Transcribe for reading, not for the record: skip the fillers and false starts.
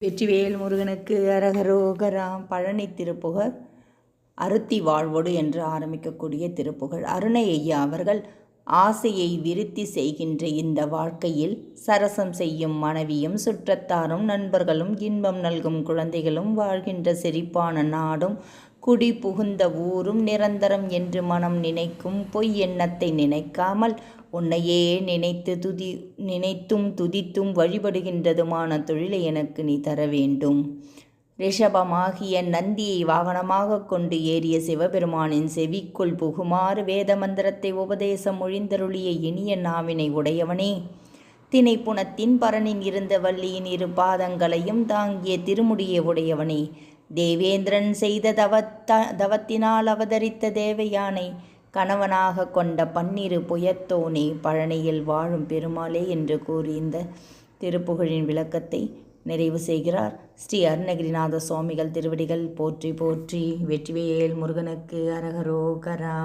வெற்றிவேல் முருகனுக்கு அரகரோகரா. பழனி திருப்புகழ் அருத்தி வாழ்வொடு என்று ஆரம்பிக்கக்கூடிய திருப்புகழ். அருணை ஐயா அவர்கள் ஆசையை விருத்தி செய்கின்ற இந்த வாழ்க்கையில் சரசம் செய்யும் மனைவியும் சுற்றத்தாரும் நண்பர்களும் இன்பம் நல்கும் குழந்தைகளும் வாழ்கின்ற செழிப்பான நாடும் குடி புகுந்த ஊரும் நிரந்தரம் என்று மனம் நினைக்கும் பொய் எண்ணத்தை நினைக்காமல் உன்னையே நினைத்தும் துதித்தும் வழிபடுகின்றதுமான தொழிலை எனக்கு நீ தர வேண்டும். ரிஷபமாகிய நந்தியை வாகனமாக கொண்டு ஏறிய சிவபெருமானின் செவிக்குள் புகுமாறு வேத மந்திரத்தை உபதேசம் மொழிந்தருளிய இனிய நாவினை உடையவனே, திணைப்புணத்தின் பரனின் இருந்த வள்ளியின் இரு பாதங்களையும் தாங்கிய திருமுடியை உடையவனே, தேவேந்திரன் செய்த தவத்தினால் அவதரித்த தேவயானை கணவனாக கொண்ட பன்னிரு புயத்தோனே, பழனியில் வாழும் பெருமாளே என்று கூறி இந்த திருப்புகழின் விளக்கத்தை நிறைவு செய்கிறார். ஸ்ரீ அருணகிரிநாத சுவாமிகள் திருவடிகள் போற்றி போற்றி. வெற்றிவேல் முருகனுக்கு அரகரோகரா.